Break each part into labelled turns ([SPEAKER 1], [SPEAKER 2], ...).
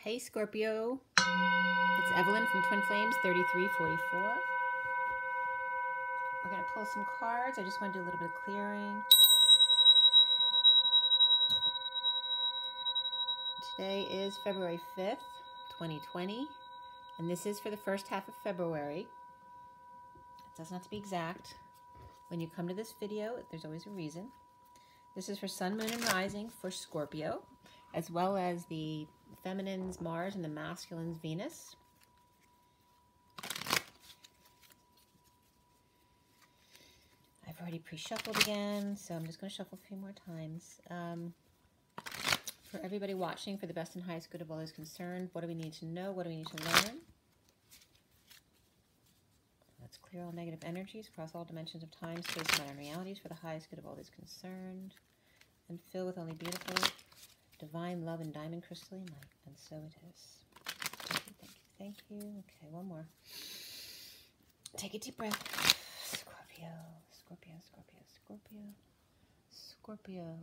[SPEAKER 1] Hey Scorpio, it's Evelyn from Twin Flames 3344. We're going to pull some cards. I just want to do a little bit of clearing. Today is February 5th, 2020, and this is for the first half of February. It doesn't have to be exact. When you come to this video, there's always a reason. This is for Sun, Moon, and Rising for Scorpio, as well as the feminine's Mars and the masculine's Venus. I've already pre-shuffled again, so I'm just going to shuffle a few more times. For everybody watching, for the best and highest good of all is concerned, what do we need to know? What do we need to learn? Let's clear all negative energies across all dimensions of time, space, matter, and realities for the highest good of all is concerned. And fill with only beautiful, divine love and diamond crystalline light. And so it is. Thank you, thank you, thank you. Okay, one more. Take a deep breath. Scorpio, Scorpio, Scorpio, Scorpio, Scorpio.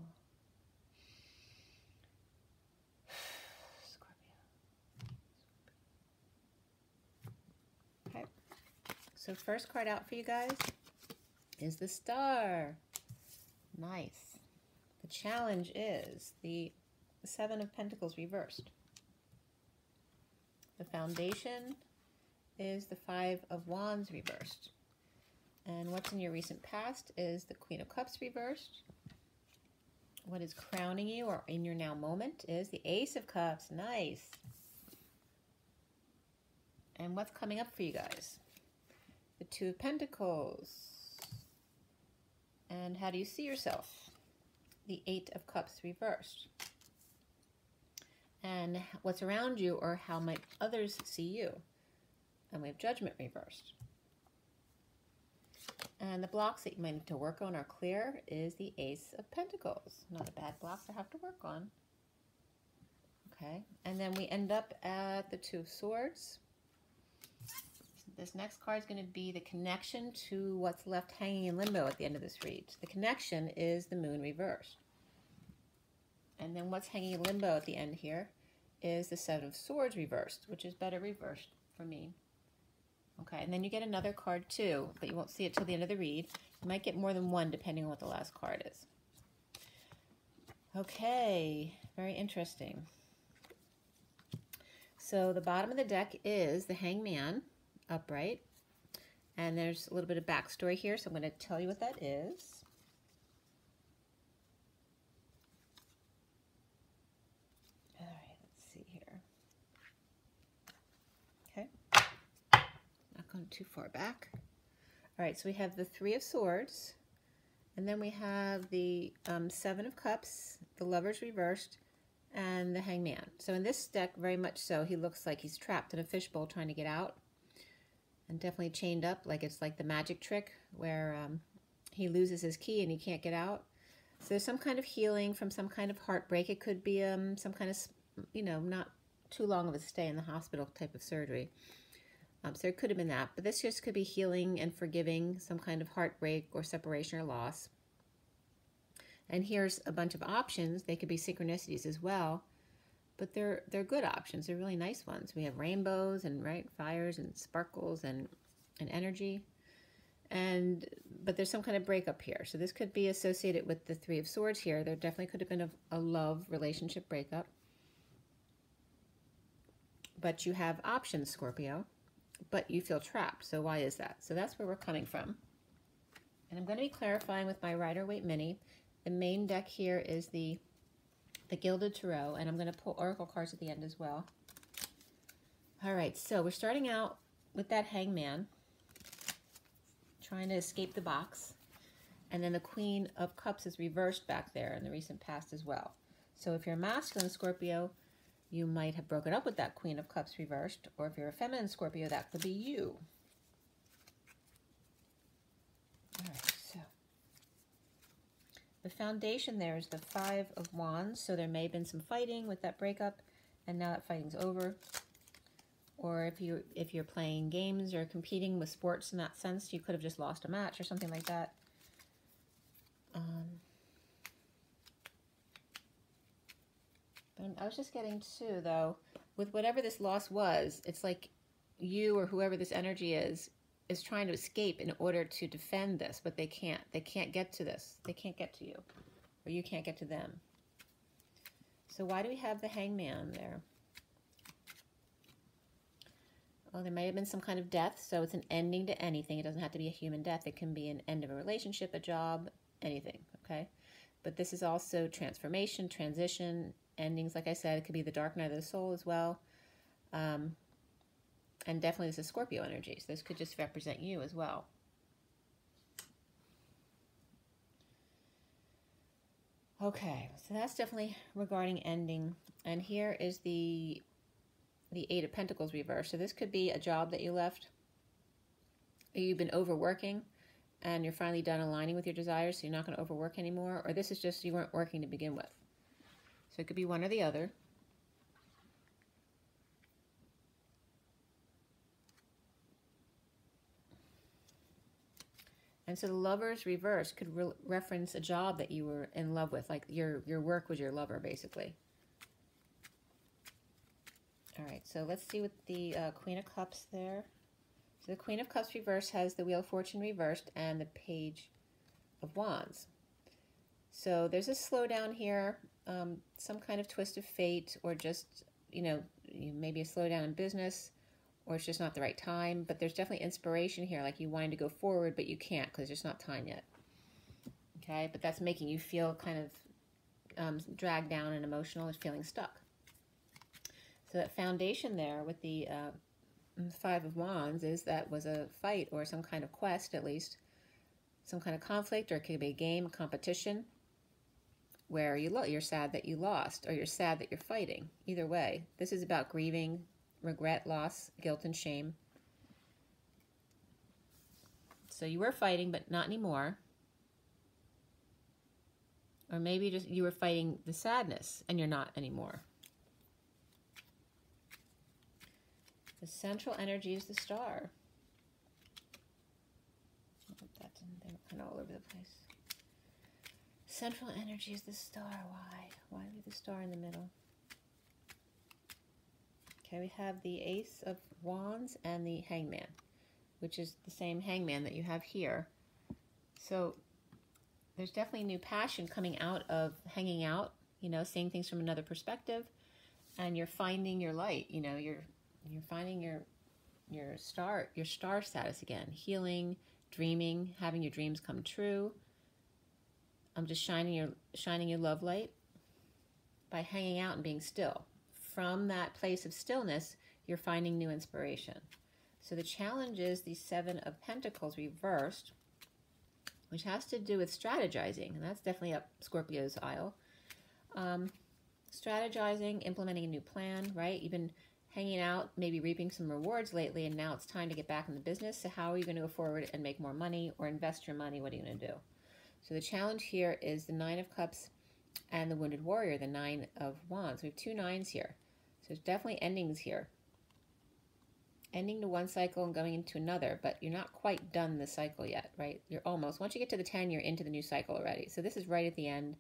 [SPEAKER 1] Okay, so first card out for you guys is the Star. Nice. The challenge is the Seven of Pentacles reversed. The foundation is the Five of Wands reversed. And what's in your recent past is the Queen of Cups reversed. What is crowning you or in your now moment is the Ace of Cups. Nice. And what's coming up for you guys? The Two of Pentacles. And how do you see yourself? The Eight of Cups reversed. And what's around you or how might others see you? And we have Judgment reversed. And the blocks that you might need to work on or clear is the Ace of Pentacles. Not a bad block to have to work on. Okay, and then we end up at the Two of Swords. This next card is going to be the connection to what's left hanging in limbo at the end of this read. The connection is the Moon reversed. And then what's hanging in limbo at the end here is the Seven of Swords reversed, which is better reversed for me. Okay, and then you get another card too, but you won't see it till the end of the read. You might get more than one depending on what the last card is. Okay, very interesting. So the bottom of the deck is the Hangman upright, and there's a little bit of backstory here, so I'm going to tell you what that is. All right, let's see here. Okay, not going too far back. All right, so we have the Three of Swords, and then we have the Seven of Cups, the Lovers reversed, and the Hangman. So in this deck, very much so, he looks like he's trapped in a fishbowl trying to get out. And definitely chained up, like it's like the magic trick where he loses his key and he can't get out. So there's some kind of healing from some kind of heartbreak. It could be some kind of, you know, not too long of a stay in the hospital type of surgery. So it could have been that. But this just could be healing and forgiving some kind of heartbreak or separation or loss. And here's a bunch of options. They could be synchronicities as well. But they're good options. They're really nice ones. We have rainbows and fires and sparkles and energy. But there's some kind of breakup here. So this could be associated with the Three of Swords here. There definitely could have been a love relationship breakup. But you have options, Scorpio. But you feel trapped. So why is that? So that's where we're coming from. And I'm going to be clarifying with my Rider-Waite Mini. The main deck here is the Gilded Tarot, and I'm going to pull Oracle cards at the end as well. All right, so we're starting out with that Hangman, trying to escape the box, and then the Queen of Cups is reversed back there in the recent past as well. So if you're a masculine Scorpio, you might have broken up with that Queen of Cups reversed, or if you're a feminine Scorpio, that could be you. All right. The foundation there is the Five of Wands, so there may have been some fighting with that breakup, and now that fighting's over. Or if you're playing games or competing with sports in that sense, you could have just lost a match or something like that. But I was just getting to, though, with whatever this loss was, it's like you or whoever this energy is trying to escape in order to defend this, but they can't. They can't get to this. They can't get to you, or you can't get to them. So why do we have the Hangman there? Well, there may have been some kind of death, so it's an ending to anything. It doesn't have to be a human death. It can be an end of a relationship, a job, anything, okay? But this is also transformation, transition, endings. Like I said, it could be the dark night of the soul as well. And definitely this is Scorpio energy, so this could just represent you as well. Okay, so that's definitely regarding ending. And here is the Eight of Pentacles reversed. So this could be a job that you left. You've been overworking and you're finally done aligning with your desires, so you're not going to overwork anymore. Or this is just you weren't working to begin with. So it could be one or the other. And so the Lover's reverse could reference a job that you were in love with, like your work was your lover, basically. All right, so let's see what the Queen of Cups there. So the Queen of Cups reversed has the Wheel of Fortune reversed and the Page of Wands. So there's a slowdown here, some kind of twist of fate, or just, you know, maybe a slowdown in business, or it's just not the right time. But there's definitely inspiration here, like you wanted to go forward, but you can't because there's not time yet. Okay, but that's making you feel kind of dragged down and emotional and feeling stuck. So that foundation there with the Five of Wands is that was a fight or some kind of quest, at least. Some kind of conflict, or it could be a game, a competition, where you're sad that you lost, or you're sad that you're fighting. Either way, this is about grieving, regret, loss, guilt, and shame. So you were fighting, but not anymore. Or maybe just you were fighting the sadness, and you're not anymore. The central energy is the Star. That's in there, kind of all over the place. Central energy is the Star. Why? Why leave the Star in the middle? Okay, we have the Ace of Wands and the Hangman, which is the same Hangman that you have here. So there's definitely new passion coming out of hanging out, you know, seeing things from another perspective, and you're finding your light, you know, you're finding your star status again, healing, dreaming, having your dreams come true. I'm just shining your love light by hanging out and being still. From that place of stillness, you're finding new inspiration. So the challenge is the Seven of Pentacles reversed, which has to do with strategizing, and that's definitely up Scorpio's aisle. Strategizing, implementing a new plan, right? You've been hanging out, maybe reaping some rewards lately, and now it's time to get back in the business. So how are you going to go forward and make more money or invest your money? What are you going to do? So the challenge here is the Nine of Cups and the Wounded Warrior, the Nine of Wands. We have two nines here. So there's definitely endings here. Ending to one cycle and going into another, but you're not quite done the cycle yet, right? You're almost. Once you get to the 10, you're into the new cycle already. So this is right at the end.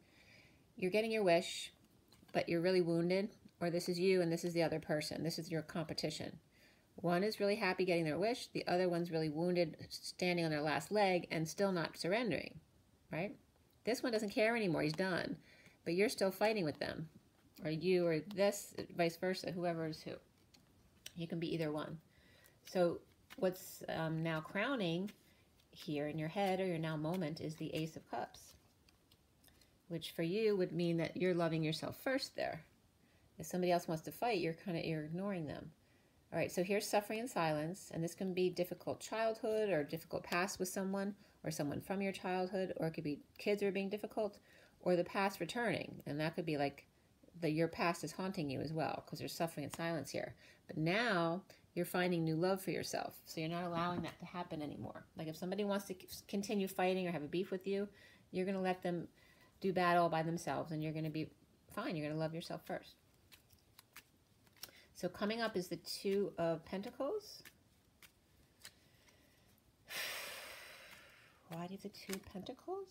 [SPEAKER 1] You're getting your wish, but you're really wounded. Or this is you and this is the other person. This is your competition. One is really happy getting their wish. The other one's really wounded, standing on their last leg and still not surrendering, right? This one doesn't care anymore. He's done. But you're still fighting with them. Or you or this, vice versa, whoever is who. You can be either one. So what's now crowning here in your head or your now moment is the Ace of Cups. Which for you would mean that you're loving yourself first there. If somebody else wants to fight, you're ignoring them. All right, so here's suffering in silence, and this can be difficult childhood or difficult past with someone or someone from your childhood, or it could be kids who are being difficult, or the past returning, and that could be like your past is haunting you as well because there's suffering in silence here. But now you're finding new love for yourself, so you're not allowing that to happen anymore. Like if somebody wants to continue fighting or have a beef with you, you're going to let them do battle by themselves, and you're going to be fine. You're going to love yourself first. So coming up is the Two of Pentacles. Why do you have the Two of Pentacles?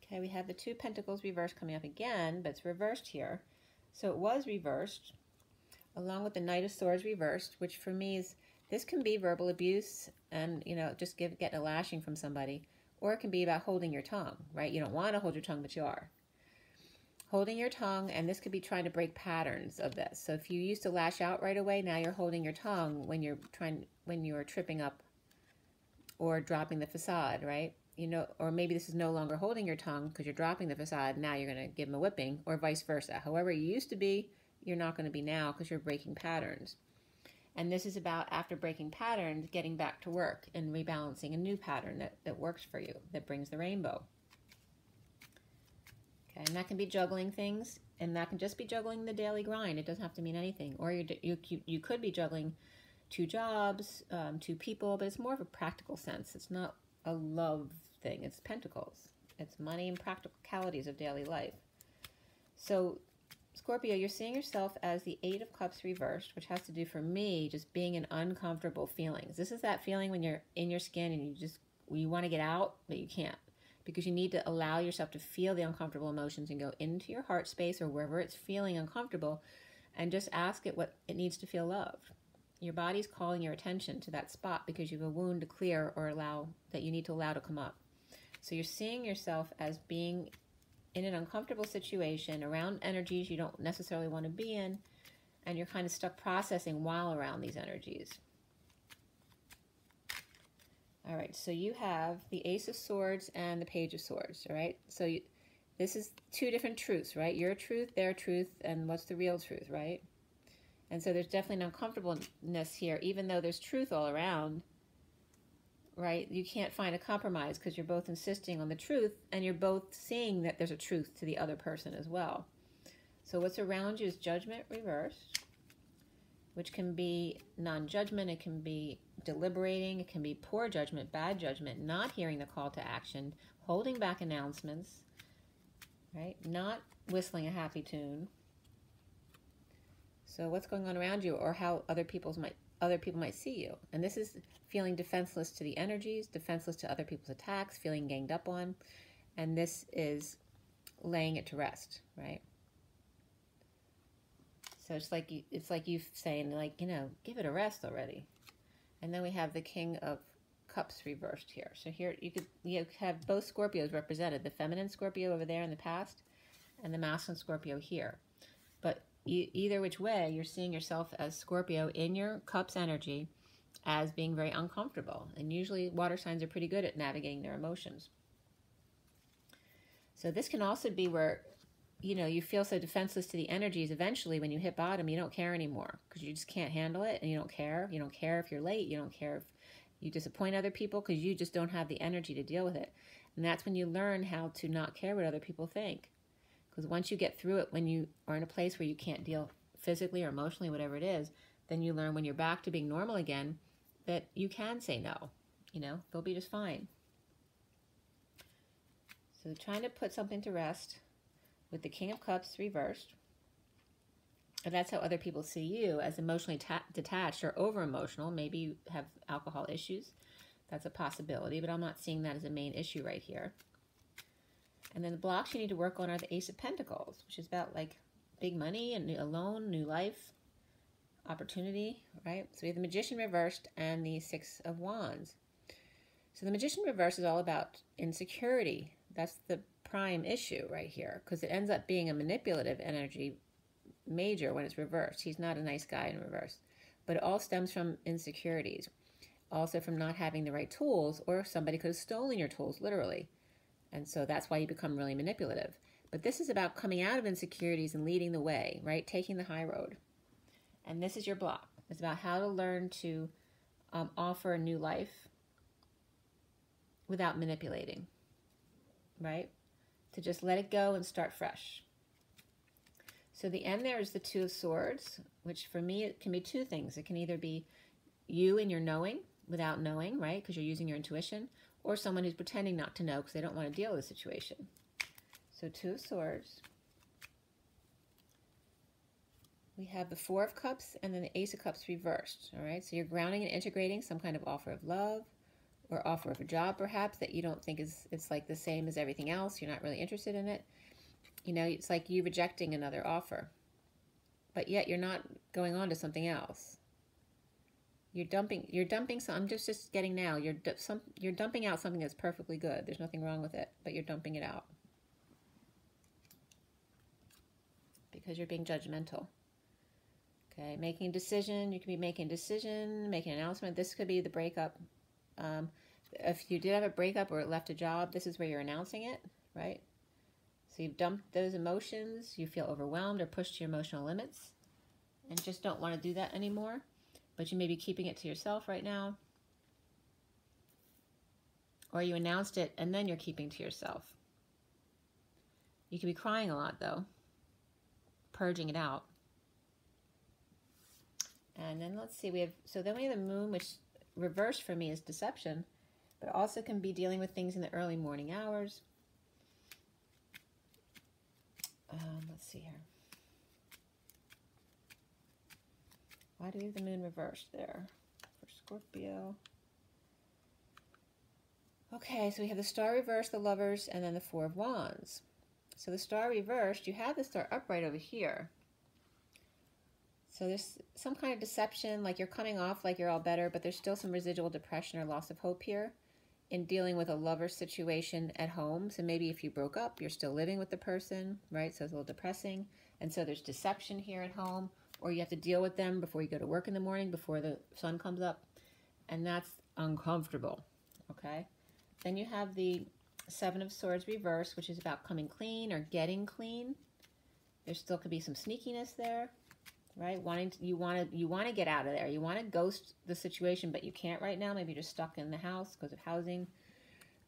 [SPEAKER 1] Okay, we have the Two of Pentacles reversed coming up again, but it's reversed here. So it was reversed. along with the Knight of Swords reversed, which for me is, this can be verbal abuse and, you know, just getting a lashing from somebody, or it can be about holding your tongue, right? You don't want to hold your tongue, but you are. Holding your tongue, and this could be trying to break patterns of this. So if you used to lash out right away, now you're holding your tongue when you're tripping up or dropping the facade, right? You know, or maybe this is no longer holding your tongue because you're dropping the facade. Now you're going to give them a whipping, or vice versa. However you used to be, you're not going to be now because you're breaking patterns. And this is about, after breaking patterns, getting back to work and rebalancing a new pattern that works for you, that brings the rainbow. Okay, and that can be juggling things, and that can just be juggling the daily grind. It doesn't have to mean anything. Or you could be juggling 2 jobs, 2 people, but it's more of a practical sense. It's not a love thing. It's pentacles. It's money and practicalities of daily life. So, Scorpio, you're seeing yourself as the 8 of Cups reversed, which has to do, for me, just being in uncomfortable feelings. This is that feeling when you're in your skin and you want to get out, but you can't. Because you need to allow yourself to feel the uncomfortable emotions and go into your heart space or wherever it's feeling uncomfortable and just ask it what it needs to feel loved. Your body's calling your attention to that spot because you have a wound to clear or allow that you need to allow to come up. So you're seeing yourself as being in an uncomfortable situation around energies you don't necessarily want to be in, and you're kind of stuck processing while around these energies. All right, so you have the Ace of Swords and the Page of Swords, all right? So this is 2 different truths, right? Your truth, their truth, and what's the real truth, right? And so there's definitely an uncomfortableness here, even though there's truth all around, right? You can't find a compromise because you're both insisting on the truth, and you're both seeing that there's a truth to the other person as well. So what's around you is Judgment reversed, which can be non-judgment, it can be deliberating, it can be poor judgment, bad judgment, not hearing the call to action, holding back announcements, right? Not whistling a happy tune. So what's going on around you, or how other people might see you. And this is feeling defenseless to the energies, defenseless to other people's attacks, feeling ganged up on, and this is laying it to rest, right? So it's like you saying, like, you know, give it a rest already. And then we have the King of Cups reversed here. So here you have both Scorpios represented, the feminine Scorpio over there in the past and the masculine Scorpio here. But either which way, you're seeing yourself as Scorpio in your Cups energy as being very uncomfortable. And usually water signs are pretty good at navigating their emotions. So this can also be where, you know, you feel so defenseless to the energies. Eventually, when you hit bottom, you don't care anymore because you just can't handle it, and you don't care. You don't care if you're late. You don't care if you disappoint other people because you just don't have the energy to deal with it. And that's when you learn how to not care what other people think. Because once you get through it, when you are in a place where you can't deal physically or emotionally, whatever it is, then you learn when you're back to being normal again that you can say no. You know, they'll be just fine. So trying to put something to rest with the King of Cups reversed. And that's how other people see you, as emotionally detached or over-emotional. Maybe you have alcohol issues. That's a possibility, but I'm not seeing that as a main issue right here. And then the blocks you need to work on are the Ace of Pentacles, which is about like big money and a loan, new life, opportunity, right? So we have the Magician reversed and the 6 of Wands. So the Magician reversed is all about insecurity. That's the prime issue right here, because it ends up being a manipulative energy major when it's reversed. He's not a nice guy in reverse, but it all stems from insecurities, also from not having the right tools, or somebody could have stolen your tools literally, and so that's why you become really manipulative. But this is about coming out of insecurities and leading the way, right? Taking the high road. And this is your block. It's about how to learn to offer a new life without manipulating, right? To just let it go and start fresh. So the end there is the 2 of Swords, which for me, it can be 2 things. It can either be you and your knowing without knowing, right? Because you're using your intuition, or someone who's pretending not to know because they don't want to deal with the situation. So 2 of Swords. We have the 4 of Cups and then the Ace of Cups reversed, all right? So you're grounding and integrating some kind of offer of love, or offer of a job perhaps that you don't think it's like the same as everything else. You're not really interested in it. You know, it's like you rejecting another offer. but yet you're not going on to something else. You're dumping some, I'm just getting now, you're dumping out something that's perfectly good. There's nothing wrong with it, but you're dumping it out. Because you're being judgmental. Okay, making a decision, you could be making a decision, making an announcement. This could be the breakup. If you did have a breakup or left a job, this is where you're announcing it, right? So you've dumped those emotions, you feel overwhelmed or pushed to your emotional limits and just don't want to do that anymore, but you may be keeping it to yourself right now. Or you announced it and then you're keeping to yourself. You could be crying a lot though, purging it out. And then let's see, then we have the moon, which reversed for me is deception, but also can be dealing with things in the early morning hours. Let's see here. Why do we have the moon reversed there for Scorpio? Okay, so we have the star reversed, the lovers, and then the Four of Wands. So the star reversed, you have the star upright over here. So there's some kind of deception, like you're coming off like you're all better, but there's still some residual depression or loss of hope here in dealing with a lover situation at home. So maybe if you broke up, you're still living with the person, right? So it's a little depressing. And so there's deception here at home, or you have to deal with them before you go to work in the morning, before the sun comes up. And that's uncomfortable, okay? Then you have the Seven of Swords reversed, which is about coming clean or getting clean. There still could be some sneakiness there. Right? You want to get out of there. You want to ghost the situation, but you can't right now. Maybe you're just stuck in the house because of housing.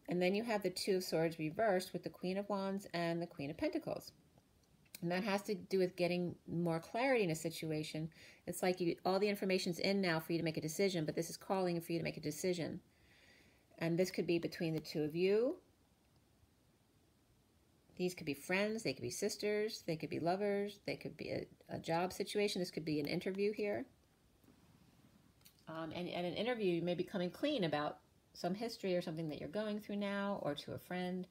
[SPEAKER 1] And then you have the Two of Swords reversed with the Queen of Wands and the Queen of Pentacles. And that has to do with getting more clarity in a situation. It's like all the information's in now for you to make a decision, but this is calling for you to make a decision. And this could be between the two of you. These could be friends, they could be sisters, they could be lovers, they could be a job situation. This could be an interview here. And at an interview, you may be coming clean about some history or something that you're going through now, or to a friend.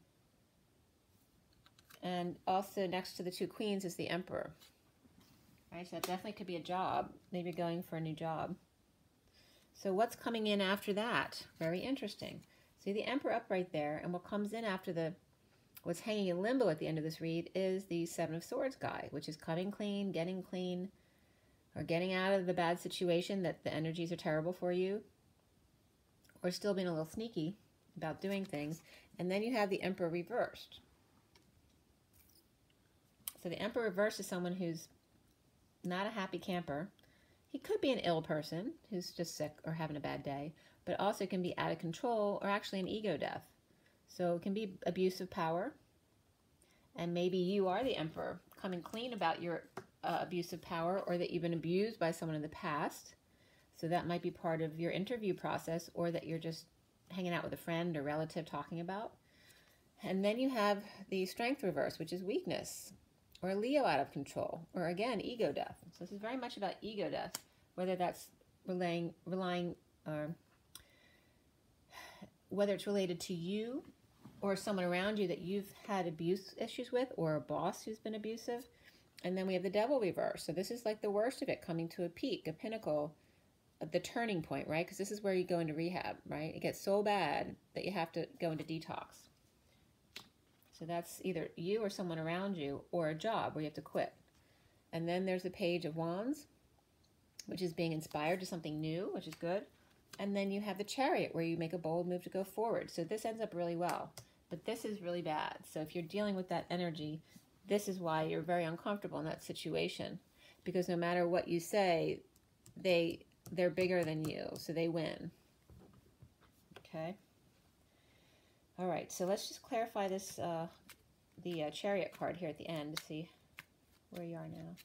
[SPEAKER 1] And also next to the two queens is the Emperor. Right, so that definitely could be a job, maybe going for a new job. So what's coming in after that? Very interesting. See the Emperor up right there, and what comes in after what's hanging in limbo at the end of this read is the Seven of Swords guy, which is coming clean, or getting out of the bad situation that the energies are terrible for you, or still being a little sneaky about doing things. And then you have the Emperor reversed. So the Emperor reversed is someone who's not a happy camper. He could be an ill person who's just sick or having a bad day, but also can be out of control or actually an ego death. So it can be abuse of power, and maybe you are the Emperor, coming clean about your abuse of power, or that you've been abused by someone in the past. So that might be part of your interview process, or that you're just hanging out with a friend or relative talking about. And then you have the Strength reverse, which is weakness, or Leo out of control, or again, ego death. So this is very much about ego death, whether that's whether it's related to you or someone around you that you've had abuse issues with, or a boss who's been abusive. And then we have the Devil reverse. So this is like the worst of it, coming to a peak, a pinnacle, the turning point, right? Because this is where you go into rehab, right? It gets so bad that you have to go into detox. So that's either you or someone around you, or a job where you have to quit. And then there's the Page of Wands, which is being inspired to something new, which is good. And then you have the Chariot, where you make a bold move to go forward. So this ends up really well. But this is really bad. So if you're dealing with that energy, this is why you're very uncomfortable in that situation. Because no matter what you say, they're bigger than you, so they win. Okay? All right, so let's just clarify this, the Chariot card here at the end to see where you are now.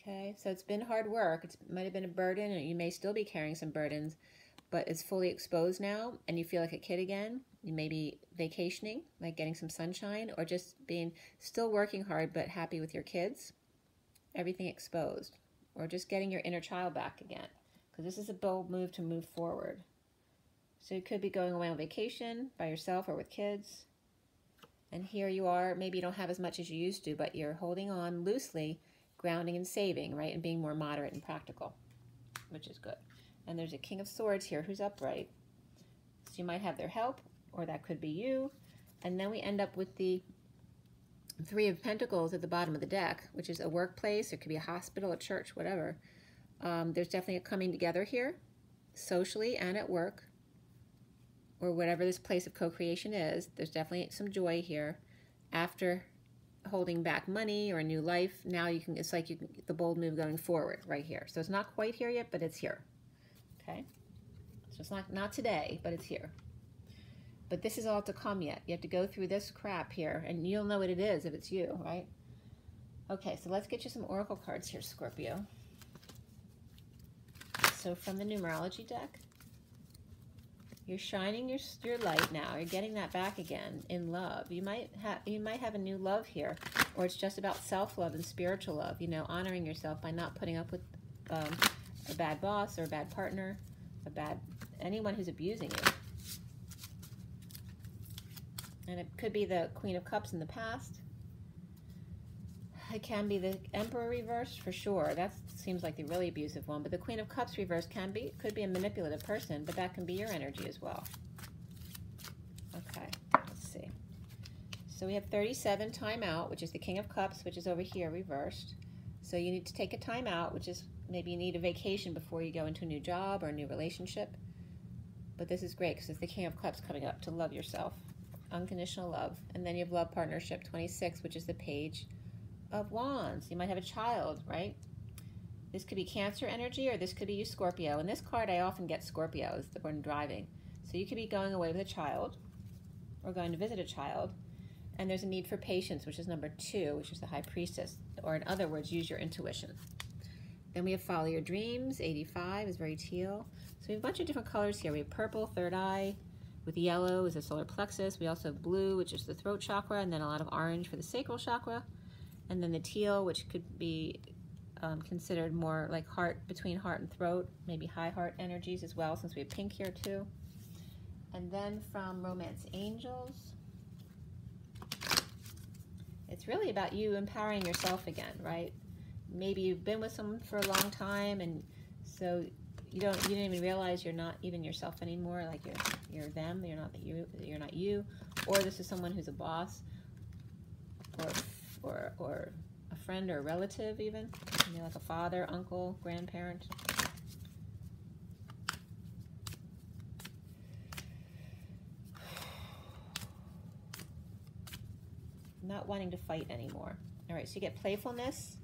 [SPEAKER 1] Okay, so it's been hard work. It might have been a burden, and you may still be carrying some burdens, but it's fully exposed now, and you feel like a kid again. You may be vacationing, like getting some sunshine, or just being still working hard, but happy with your kids. Everything exposed, or just getting your inner child back again, because this is a bold move to move forward. So you could be going away on vacation by yourself or with kids. And here you are, maybe you don't have as much as you used to, but you're holding on loosely, grounding and saving, right? And being more moderate and practical, which is good. And there's a King of Swords here who's upright. So you might have their help, or that could be you. And then we end up with the Three of Pentacles at the bottom of the deck, which is a workplace. It could be a hospital, a church, whatever. There's definitely a coming together here, socially and at work, or whatever this place of co-creation is. There's definitely some joy here. After holding back money or a new life, now you can, it's like you can, the bold move going forward right here. So it's not quite here yet, but it's here. Okay? So it's not today, but it's here. But this is all to come yet. You have to go through this crap here, and you'll know what it is if it's you, right? Okay, so let's get you some oracle cards here, Scorpio. So from the numerology deck, you're shining your light now. You're getting that back again in love. You might have a new love here, or it's just about self-love and spiritual love. You know, honoring yourself by not putting up with a bad boss or a bad partner, anyone who's abusing you. And it could be the Queen of Cups in the past. It can be the Emperor reversed for sure. That seems like the really abusive one. But the Queen of Cups reversed could be a manipulative person, but that can be your energy as well. Okay, let's see. So we have 37, time out, which is the King of Cups, which is over here reversed. So you need to take a time out, which is maybe you need a vacation before you go into a new job or a new relationship. But this is great because it's the King of Cups coming up to love yourself. Unconditional love. And then you have love partnership 26, which is the Page of Wands. You might have a child, right? This could be Cancer energy, or this could be you, Scorpio. In this card, I often get Scorpios when driving. So you could be going away with a child or going to visit a child. And there's a need for patience, which is number 2, which is the High Priestess. Or in other words, use your intuition. Then we have Follow Your Dreams. 85 is very teal. So we have a bunch of different colors here. We have purple, third eye, with yellow is the solar plexus. We also have blue, which is the throat chakra, and then a lot of orange for the sacral chakra. And then the teal, which could be considered more like heart, between heart and throat, maybe high heart energies as well, since we have pink here too. And then from Romance Angels, it's really about you empowering yourself again, right? Maybe you've been with someone for a long time, and so you didn't even realize you're not even yourself anymore. Like you're them. You're not you. Or this is someone who's a boss, or a friend or a relative even. You know, like a father, uncle, grandparent. Not wanting to fight anymore. All right, so you get playfulness.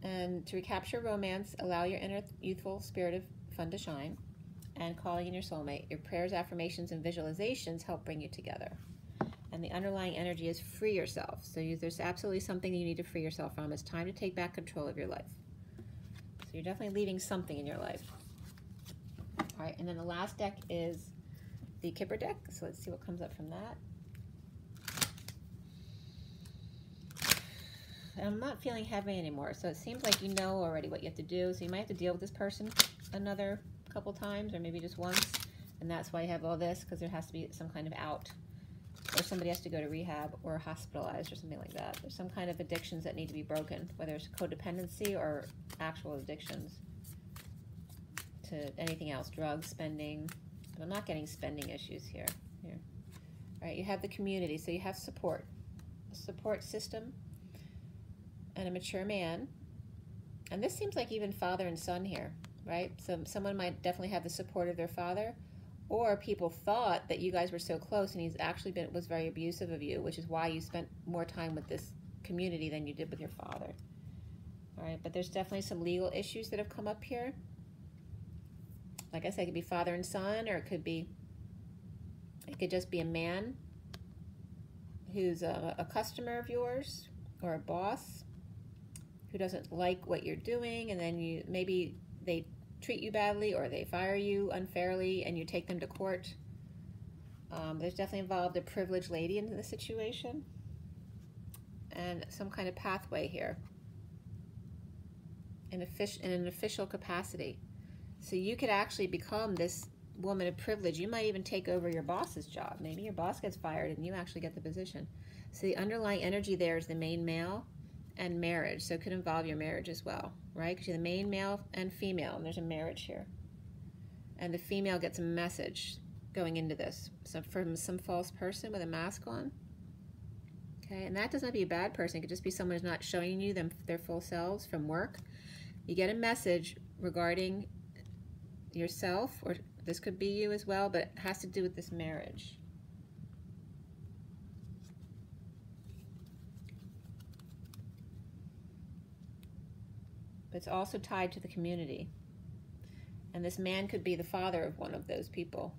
[SPEAKER 1] And to recapture romance, allow your inner youthful spirit of fun to shine, and calling in your soulmate. Your prayers, affirmations, and visualizations help bring you together. And the underlying energy is free yourself. So there's absolutely something you need to free yourself from. It's time to take back control of your life. So you're definitely leaving something in your life. All right, and then the last deck is the Kipper deck. So let's see what comes up from that. I'm not feeling heavy anymore, so it seems like you know already what you have to do. So you might have to deal with this person another couple times, or maybe just once, and that's why you have all this, because there has to be some kind of out, or somebody has to go to rehab or hospitalized or something like that. There's some kind of addictions that need to be broken, whether it's codependency or actual addictions to anything else, drugs, spending. But I'm not getting spending issues here. All right, you have the community, so you have support, a support system, and a mature man. And this seems like even father and son here, right? So someone might definitely have the support of their father, or people thought that you guys were so close and he's actually was very abusive of you, which is why you spent more time with this community than you did with your father. All right, but there's definitely some legal issues that have come up here. Like I said, it could be father and son, or it could just be a man who's a customer of yours, or a boss who doesn't like what you're doing, and then maybe they treat you badly, or they fire you unfairly and you take them to court. There's definitely involved a privileged lady in the situation, and some kind of pathway here in an official capacity. So you could actually become this woman of privilege. You might even take over your boss's job. Maybe your boss gets fired and you actually get the position. So the underlying energy there is the main male, and marriage. So it could involve your marriage as well, right? Because you're the main male and female, and there's a marriage here. And the female gets a message going into this. So from some false person with a mask on. Okay, and that doesn't have to be a bad person. It could just be someone who's not showing you their full selves from work. You get a message regarding yourself, or this could be you as well, but it has to do with this marriage. But it's also tied to the community. And this man could be the father of one of those people.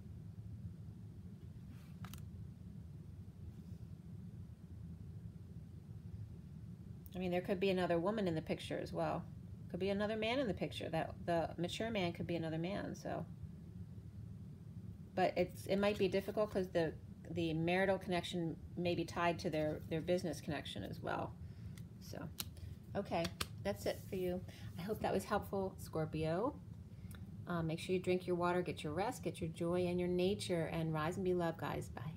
[SPEAKER 1] I mean, there could be another woman in the picture as well. Could be another man in the picture. That the mature man could be another man. So, but it might be difficult because the marital connection may be tied to their business connection as well. So, okay, that's it for you. I hope that was helpful, Scorpio. Make sure you drink your water, get your rest, get your joy and your nature, and rise and be loved, guys. Bye.